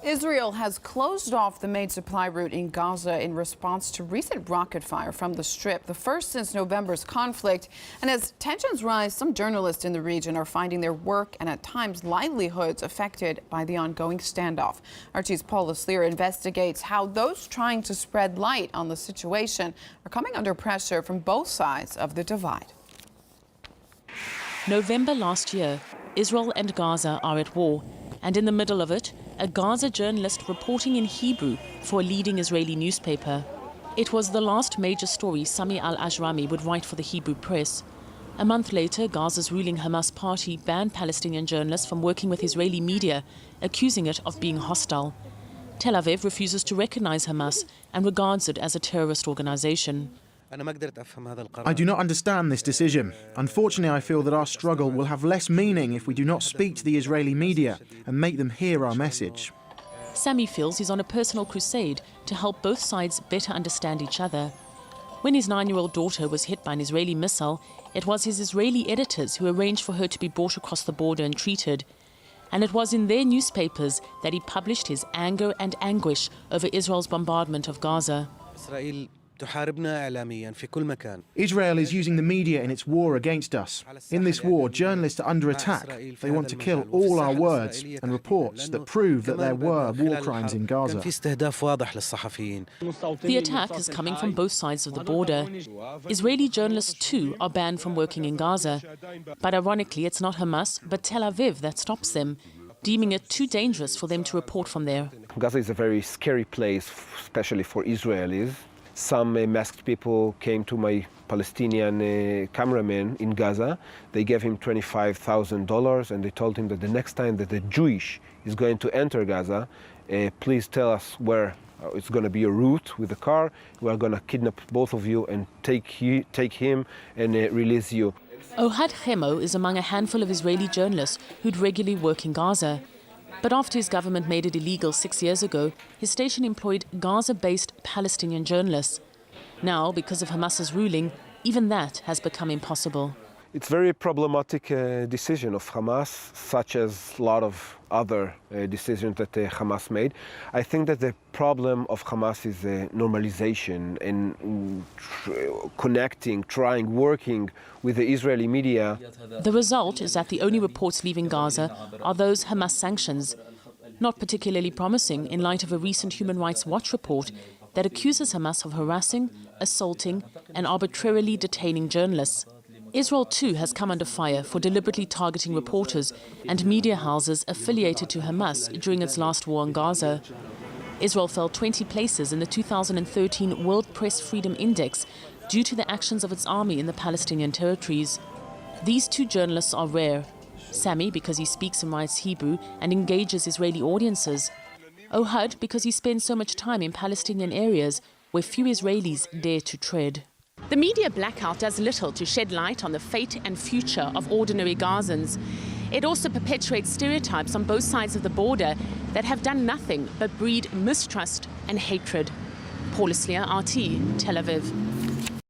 Israel has closed off the main supply route in Gaza in response to recent rocket fire from the Strip, the first since November's conflict. And as tensions rise, some journalists in the region are finding their work and at times livelihoods affected by the ongoing standoff. RT's Paul Leslier investigates how those trying to spread light on the situation are coming under pressure from both sides of the divide. November last year, Israel and Gaza are at war. And in the middle of it, a Gaza journalist reporting in Hebrew for a leading Israeli newspaper. It was the last major story Sami al-Ajrami would write for the Hebrew press. A month later, Gaza's ruling Hamas party banned Palestinian journalists from working with Israeli media, accusing it of being hostile. Tel Aviv refuses to recognize Hamas and regards it as a terrorist organization. I do not understand this decision. Unfortunately, I feel that our struggle will have less meaning if we do not speak to the Israeli media and make them hear our message. Sami feels he's on a personal crusade to help both sides better understand each other. When his 9-year-old daughter was hit by an Israeli missile, it was his Israeli editors who arranged for her to be brought across the border and treated. And it was in their newspapers that he published his anger and anguish over Israel's bombardment of Gaza. Israel is using the media in its war against us. In this war, journalists are under attack. They want to kill all our words and reports that prove that there were war crimes in Gaza. The attack is coming from both sides of the border. Israeli journalists too are banned from working in Gaza. But ironically, it's not Hamas, but Tel Aviv that stops them, deeming it too dangerous for them to report from there. Gaza is a very scary place, especially for Israelis. Some masked people came to my Palestinian cameraman in Gaza. They gave him $25,000 and they told him that the next time that a Jewish is going to enter Gaza, please tell us where it's going to be a route with a car. We are going to kidnap both of you and take him and release you. Ohad Chemo is among a handful of Israeli journalists who'd regularly work in Gaza. But after his government made it illegal 6 years ago, his station employed Gaza-based Palestinian journalists. Now, because of Hamas's ruling, even that has become impossible. It's a very problematic decision of Hamas, such as a lot of other decisions that Hamas made. I think that the problem of Hamas is normalization and connecting, working with the Israeli media. The result is that the only reports leaving Gaza are those Hamas sanctions, not particularly promising in light of a recent Human Rights Watch report that accuses Hamas of harassing, assaulting, and arbitrarily detaining journalists. Israel too has come under fire for deliberately targeting reporters and media houses affiliated to Hamas during its last war on Gaza. Israel fell 20 places in the 2013 World Press Freedom Index due to the actions of its army in the Palestinian territories. These two journalists are rare. Sami because he speaks and writes Hebrew and engages Israeli audiences. Ohad because he spends so much time in Palestinian areas where few Israelis dare to tread. The media blackout does little to shed light on the fate and future of ordinary Gazans. It also perpetuates stereotypes on both sides of the border that have done nothing but breed mistrust and hatred. Paul Leslier, RT, Tel Aviv.